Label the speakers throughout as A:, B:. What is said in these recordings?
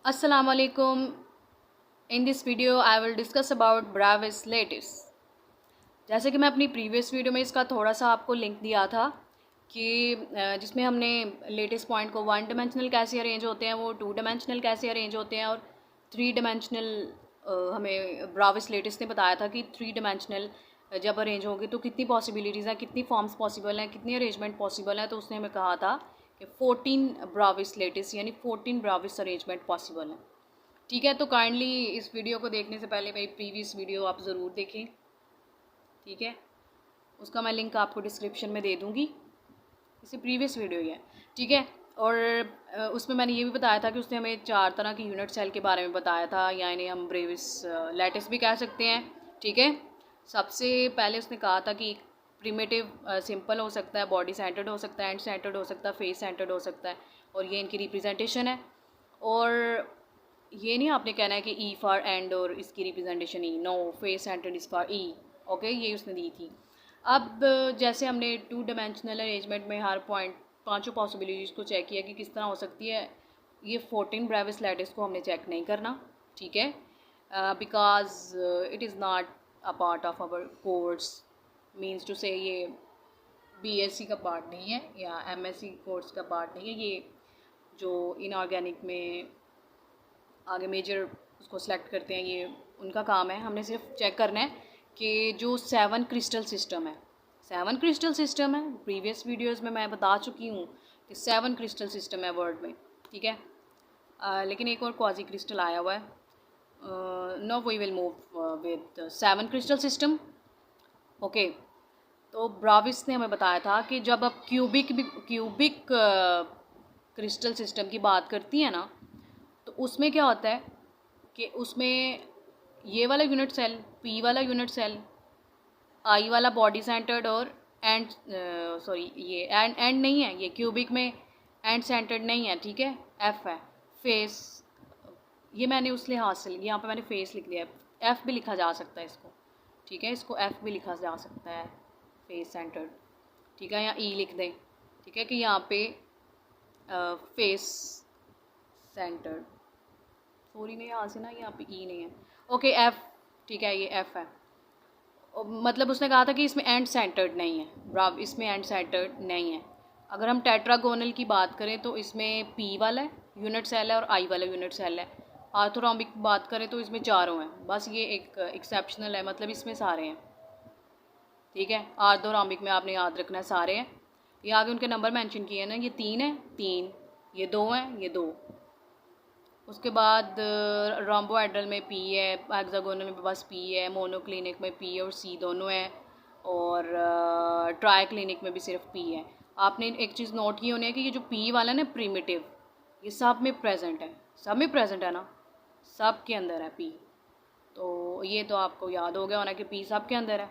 A: Assalamu alaikum. In this video I will discuss about Bravais lattice. जैसे कि मैं अपनी प्रीवियस वीडियो में इसका थोड़ा सा आपको लिंक दिया था कि जिसमें हमने लेटेस्ट पॉइंट को वन डिमेंशनल कैसे अरेंज होते हैं, वो टू डिमेंशनल कैसे अरेंज होते हैं और थ्री डिमेंशनल हमें ब्राविस लेटिस ने बताया था कि थ्री डिमेंशनल जब अरेंज होगी तो कितनी पॉसिबिलिटीज़ हैं, कितनी फॉर्म्स पॉसिबल हैं, कितनी अरेंजमेंट पॉसिबल है। तो उसने हमें कहा था कि 14 ब्राविस लेटिस यानी 14 ब्राविस अरेंजमेंट पॉसिबल हैं। ठीक है, तो काइंडली इस वीडियो को देखने से पहले मेरी प्रीवियस वीडियो आप ज़रूर देखें। ठीक है, उसका मैं लिंक आपको डिस्क्रिप्शन में दे दूँगी। इससे प्रीवियस वीडियो ही है। ठीक है, और उसमें मैंने ये भी बताया था कि उसने हमें 4 तरह की यूनिट सेल के बारे में बताया था, या इन्हें हम ब्रेविस लैटिस भी कह सकते हैं। ठीक है, सबसे पहले उसने कहा था कि प्रिमिटिव सिंपल हो सकता है, बॉडी सेंटर्ड हो सकता है, एंड सेंटर्ड हो सकता है, फेस सेंटर्ड हो सकता है, और ये इनकी रिप्रेजेंटेशन है। और ये नहीं आपने कहना है कि ई फॉर एंड और इसकी representation E, no, face centred is four E. Okay, ये उसने दी थी। अब जैसे हमने टू डायमेंशनल अरेंजमेंट में हर पॉइंट पांचों पॉसिबिलिटीज़ को चेक किया कि किस तरह हो सकती है, ये 14 ब्रेविस लैटिस को हमने चेक नहीं करना। ठीक है, because it is not a part of our course, means to say ये बीएससी का पार्ट नहीं है या एमएससी कोर्स का पार्ट नहीं है। ये जो इनऑर्गेनिक में आगे मेजर उसको सेलेक्ट करते हैं, ये उनका काम है। हमने सिर्फ चेक करना है कि जो 7 क्रिस्टल सिस्टम है, 7 क्रिस्टल सिस्टम है। प्रीवियस वीडियोस में मैं बता चुकी हूँ कि 7 क्रिस्टल सिस्टम है वर्ल्ड में। ठीक है, लेकिन एक और क्वाजी क्रिस्टल आया हुआ है। No, we will move with 7 crystal system. Okay, तो ब्राविस ने हमें बताया था कि जब आप क्यूबिक क्रिस्टल सिस्टम की बात करती हैं ना, तो उसमें क्या होता है कि उसमें ये वाला यूनिट सेल, पी वाला यूनिट सेल, आई वाला बॉडी सेंटर्ड और एंड सॉरी ये एंड नहीं है, ये क्यूबिक में एंड सेंटर्ड नहीं है। ठीक है, एफ है। फेस, ये मैंने उस लिहाज से यहाँ पे मैंने फेस लिख दिया है, एफ भी लिखा जा सकता है इसको। ठीक है, इसको एफ भी लिखा जा सकता है, फेस सेंटर्ड। ठीक है, या ई लिख दें। ठीक है, कि यहाँ पे फेस सेंटर्ड, सॉरी मैं यहाँ से ना, यहाँ पे ई नहीं है। Okay, F. ठीक है, ये एफ है। मतलब उसने कहा था कि इसमें एंड सेंटर्ड नहीं है, ब्राव इसमें एंड सेंटर्ड नहीं है। अगर हम टेट्रागोनल की बात करें तो इसमें पी वाला यूनिट सेल है और आई वाला यूनिट सेल है। आर्थोरोम्बिक की बात करें तो इसमें चारों हैं, बस ये एक एक्सेप्शनल है, मतलब इसमें सारे हैं। ठीक है, आर्थोरोम्बिक में आपने याद रखना है सारे हैं। ये आगे उनके नंबर मेंशन किए हैं ना, ये 3 है, 3, ये 2 हैं, ये 2। उसके बाद रोम्बोहेड्रल में पी है, हेक्सागोनल में बस पी है, मोनोक्लिनिक में पी और सी दोनों है, और ट्राई क्लिनिक में भी सिर्फ पी है। आपने एक चीज़ नोट की होनी है कि ये जो पी वाला ना प्रीमिटिव, ये सब में प्रेजेंट है, सब में प्रेजेंट है ना, सब के अंदर है पी। तो ये तो आपको याद हो गया होना कि पी सब के अंदर है।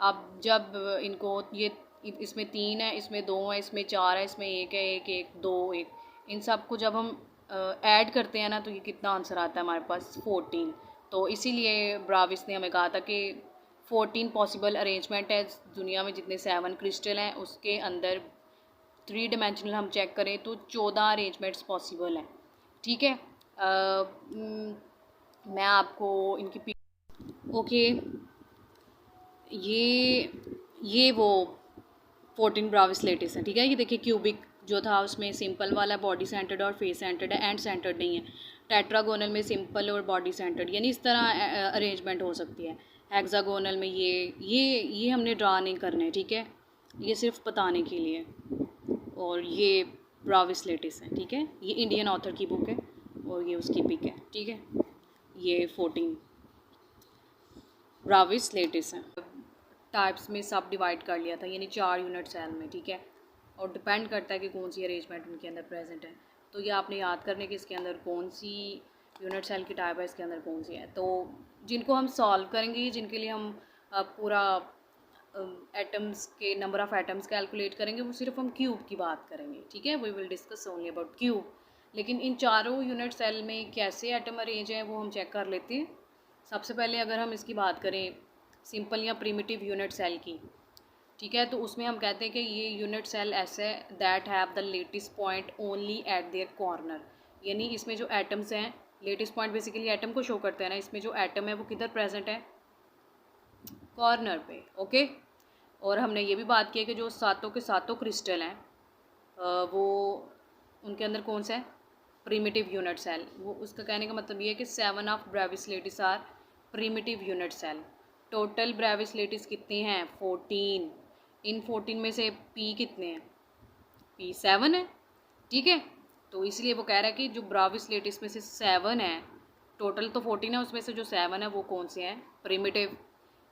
A: अब जब इनको ये इसमें 3 है, इसमें 2 है, इसमें 4 है, इसमें 1 है, 1 1 2 1, इन सब को जब हम ऐड करते हैं ना, तो ये कितना आंसर आता है हमारे पास, 14। तो इसीलिए ब्राविस ने हमें कहा था कि 14 पॉसिबल अरेंजमेंट है दुनिया में, जितने 7 क्रिस्टल हैं उसके अंदर थ्री डिमेंशनल हम चेक करें तो 14 अरेंजमेंट्स पॉसिबल हैं। ठीक है, मैं आपको इनकी ओके, ये वो 14 ब्राविस लेटिस है। ठीक है, ये देखिए क्यूबिक जो था उसमें सिंपल वाला बॉडी सेंटर्ड और फेस सेंटर्ड है, एंड सेंटर्ड नहीं है। टेट्रागोनल में सिंपल और बॉडी सेंटर्ड, यानी इस तरह अरेंजमेंट हो सकती है। हेक्सागोनल में ये हमने ड्रा नहीं करने। ठीक है, ये सिर्फ बताने के लिए। और ये ब्राविस लेटिस है। ठीक है, ये इंडियन ऑथर की बुक है और ये उसकी पिक है। ठीक है, ये 14 ब्राविस लेटिस है। टाइप्स में सब डिवाइड कर लिया था, यानी 4 यूनिट सेल में। ठीक है, और डिपेंड करता है कि कौन सी अरेंजमेंट उनके अंदर प्रेजेंट है। तो ये आपने याद करने कि इसके अंदर कौन सी यूनिट सेल की टाइप है, इसके अंदर कौन सी है। तो जिनको हम सॉल्व करेंगे, जिनके लिए हम पूरा एटम्स के नंबर ऑफ़ एटम्स कैलकुलेट करेंगे, वो सिर्फ हम क्यूब की बात करेंगे। ठीक है, we will discuss only about cube. लेकिन इन चारों यूनिट सेल में कैसे एटम अरेंज हैं वो हम चेक कर लेते हैं। सबसे पहले अगर हम इसकी बात करें सिंपल या प्रिमिटिव यूनिट सेल की, ठीक है, तो उसमें हम कहते हैं कि ये यूनिट सेल ऐसे that have the latest point only eight there corner, यानी इसमें जो एटम्स हैं, लेटिस पॉइंट बेसिकली एटम को शो करता है ना, इसमें जो एटम है वो किधर प्रेजेंट है, कॉर्नर पे। ओके, और हमने ये भी बात की है कि जो सातों के सातों क्रिस्टल हैं वो उनके अंदर कौन सा है, प्रिमिटिव यूनिट सेल। वो उसका कहने का मतलब ये है कि 7 of Bravais lattice are primitive unit cell. Total Bravais lattice कितने हैं, 14। इन 14 में से पी कितने हैं, पी 7 है। ठीक है, तो इसलिए वो कह रहा है कि जो ब्राविस लेटिस में से 7 है, टोटल तो 14 है, उसमें से जो 7 है वो कौन से हैं, प्रिमिटिव।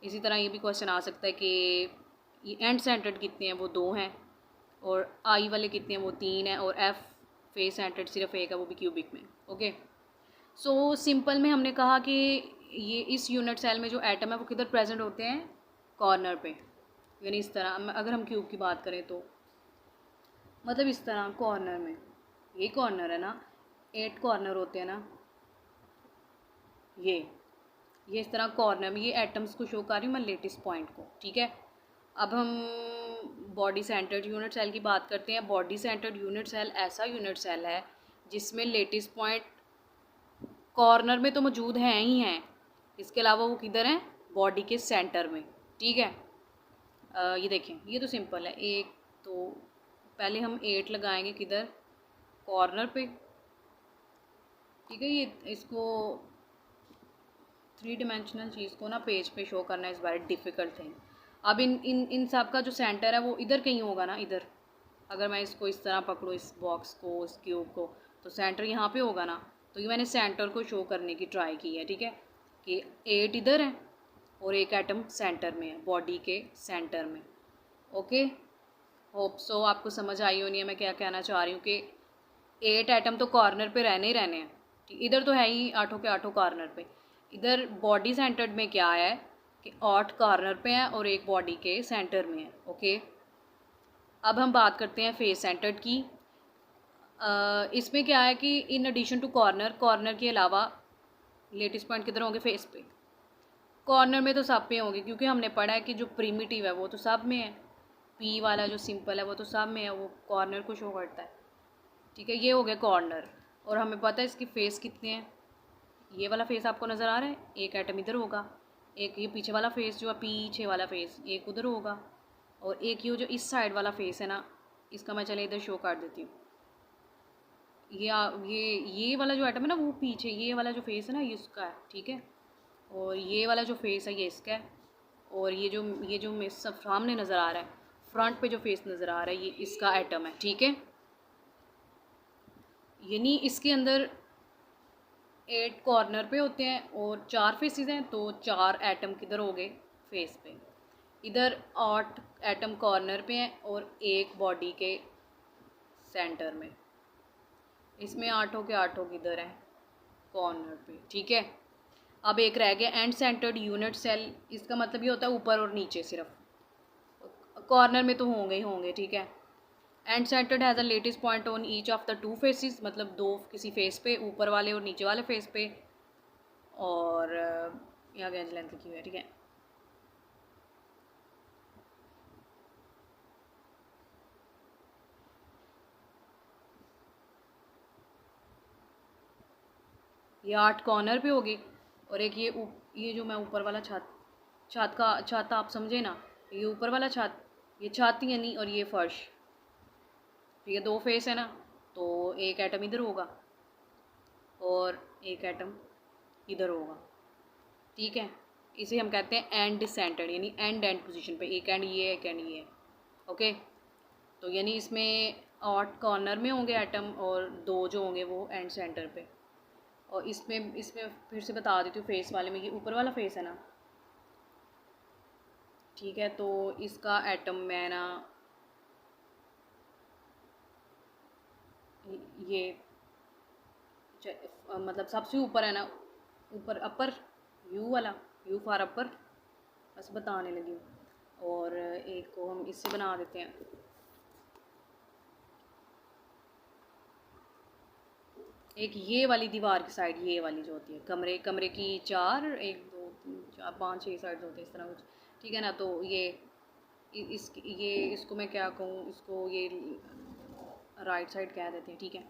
A: इसी तरह ये भी क्वेश्चन आ सकता है कि एंड सेंटर्ड कितने हैं, वो 2 हैं, और आई वाले कितने हैं, वो 3 हैं, और एफ फेस सेंटर्ड सिर्फ एक है, वो भी क्यूबिक में। ओके, सो सिंपल में हमने कहा कि ये इस यूनिट सेल में जो एटम है वो किधर प्रेजेंट होते हैं, कॉर्नर पे। यानी इस तरह अगर हम क्यूब की बात करें तो मतलब इस तरह कॉर्नर में, ये कॉर्नर है ना, 8 कॉर्नर होते हैं ना, ये इस तरह कॉर्नर में ये एटम्स को शो कर रही हूँ मैं, लेटेस्ट पॉइंट को। ठीक है, अब हम बॉडी सेंटर्ड यूनिट सेल की बात करते हैं। बॉडी सेंटर्ड यूनिट सेल ऐसा यूनिट सेल है जिसमें लेटेस्ट पॉइंट कॉर्नर में तो मौजूद हैं ही हैं, इसके अलावा वो किधर हैं, बॉडी के सेंटर में। ठीक है, ये देखें, ये तो सिंपल है। एक तो पहले हम 8 लगाएंगे किधर, कॉर्नर पे। ठीक है, ये इसको 3 डिमेंशनल चीज़ को ना पेज पे शो करना इज़ वेरी डिफ़िकल्ट थिंग। अब इन सब का जो सेंटर है वो इधर कहीं होगा ना, इधर। अगर मैं इसको इस तरह पकड़ूँ, इस बॉक्स को, इस क्यूब को, तो सेंटर यहाँ पे होगा ना। तो ये मैंने सेंटर को शो करने की ट्राई की है। ठीक है, कि 8 इधर है और एक एटम सेंटर में है, बॉडी के सेंटर में। ओके, होप सो आपको समझ आई होनी है मैं क्या कहना चाह रही हूँ कि 8 एटम तो कॉर्नर पे रहने ही रहने हैं। इधर तो है ही 8 के 8 कॉर्नर पे। इधर बॉडी सेंटर्ड में क्या है कि 8 कॉर्नर पे है और एक बॉडी के सेंटर में है। ओके, अब हम बात करते हैं फेस सेंटर्ड की। इसमें क्या है कि इन एडिशन टू कॉर्नर के अलावा लेटेस्ट पॉइंट किधर होंगे, फेस पे। कॉर्नर में तो सब पे होंगे क्योंकि हमने पढ़ा है कि जो प्रीमिटिव है वो तो सब में है, पी वाला जो सिंपल है वो तो सब में है, वो कॉर्नर को शो करता है। ठीक है, ये हो गया कॉर्नर। और हमें पता है इसकी फेस कितने हैं, ये वाला फेस आपको नज़र आ रहा है, एक एटम इधर होगा, एक ये पीछे वाला फेस जो है, पीछे वाला फेस एक उधर होगा, और एक ये जो इस साइड वाला फेस है ना, इसका मैं चले इधर शो कर देती हूँ। ये वाला जो एटम है ना वो पीछे, ये वाला जो फेस है ना ये इसका है। ठीक है, और ये वाला जो फेस है ये इसका है, और ये जो मेरे सब सामने नज़र आ रहा है, फ्रंट पे जो फेस नज़र आ रहा है, ये इसका एटम है। ठीक है, यानी इसके अंदर 8 कॉर्नर पे होते हैं और 4 फेसेस हैं, तो 4 एटम किधर हो गए, फेस पे। इधर 8 एटम कॉर्नर पे हैं और एक बॉडी के सेंटर में। इसमें 8 के 8 किधर हैं, कॉर्नर पे। ठीक है, अब एक रह गया एंड सेंटर्ड यूनिट सेल। इसका मतलब ये होता है ऊपर और नीचे, सिर्फ कॉर्नर में तो होंगे ही होंगे। ठीक है, and centred has a latest point on each of the 2 faces, मतलब 2 किसी फेस पे, ऊपर वाले और नीचे वाले फेस पे। और यहाँ गैज लेंथ लिखी हुई है। ठीक है, ये 8 कॉर्नर पे होगी, और एक ये जो मैं ऊपर वाला छत आप समझे ना, ये ऊपर वाला छत, ये छाती यानी, और ये फर्श। तो ये 2 फेस है ना, तो एक एटम इधर होगा और एक एटम इधर होगा। ठीक है, इसे हम कहते हैं एंड सेंटर्ड, यानी एंड पोजीशन पे, एक एंड ये है, एक एंड ये है। ओके, तो यानी इसमें 8 कॉर्नर में होंगे एटम और 2 जो होंगे वो एंड सेंटर पे। और इसमें फिर से बता देती हूँ, फेस वाले में ये ऊपर वाला फेस है ना। ठीक है, तो इसका एटम मैं ना ये मतलब सबसे ऊपर है ना, ऊपर अपर, यू वाला, यू फॉर अपर, बस बताने लगी हूँ। और एक को हम इससे बना देते हैं, एक ये वाली दीवार की साइड, ये वाली जो होती है कमरे की 4, 1 2 3 4 5 6 साइड होते हैं इस तरह कुछ। ठीक है ना, तो ये इसको मैं क्या कहूँ, इसको ये राइट साइड कह देते हैं। ठीक है,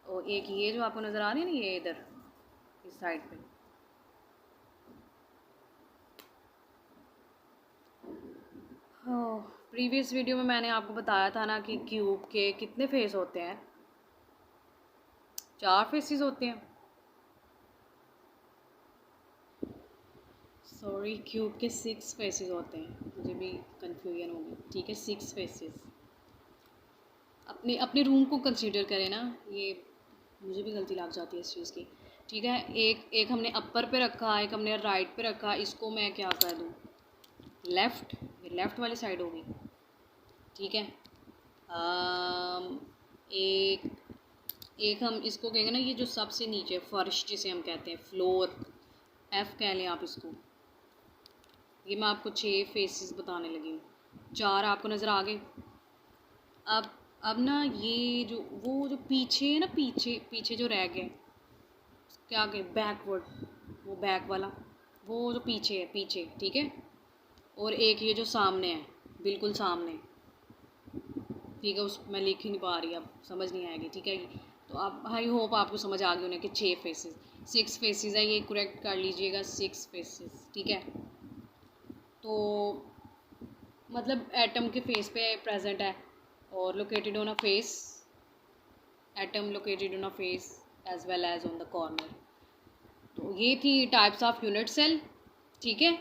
A: और एक ये जो आपको नज़र आ रही है ना, ये इधर इस साइड पे। प्रीवियस वीडियो में मैंने आपको बताया था ना कि क्यूब के कितने फेस होते हैं, 4 फेसेस होते हैं। सॉरी, क्यूब के 6 फेसेस होते हैं, मुझे भी कंफ्यूजन होगी। ठीक है, 6 फेसेस। अपने अपने रूम को कंसीडर करें ना, ये मुझे भी गलती लग जाती है इस चीज़ की। ठीक है, एक हमने अपर पे रखा, एक हमने राइट पे रखा, इसको मैं क्या कर दूँ, लेफ़्ट, ये लेफ़्ट वाली साइड होगी। ठीक है, एक एक हम इसको कहेंगे ना, ये जो सबसे नीचे फर्श जिसे हम कहते हैं, फ्लोर, एफ कह लें आप इसको। ये मैं आपको 6 फेसेस बताने लगी हूँ, 4 आपको नज़र आ गए। अब ना ये जो वो जो पीछे है ना, पीछे पीछे जो रह गए, क्या कहें, बैकवर्ड, वो बैक वाला, वो जो पीछे है, पीछे। ठीक है, और एक ये जो सामने है, बिल्कुल सामने। ठीक है, उस मैं लिख ही नहीं पा रही, अब समझ नहीं आएगी। ठीक है, तो आप, आई होप आपको समझ आ गई होने कि 6 फेसेस, 6 फेसेस है, ये करेक्ट कर लीजिएगा, 6 फेसेस। ठीक है, तो मतलब एटम के फेस पे प्रेजेंट है, और located on a face, atom located on a face as well as on the corner. तो ये थी टाइप्स ऑफ यूनिट सेल। ठीक है,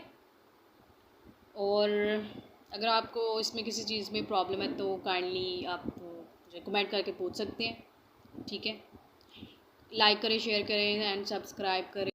A: और अगर आपको इसमें किसी चीज़ में प्रॉब्लम है तो काइंडली आप मुझे कमेंट करके पूछ सकते हैं। ठीक है, लाइक करें, शेयर करें एंड सब्सक्राइब करें।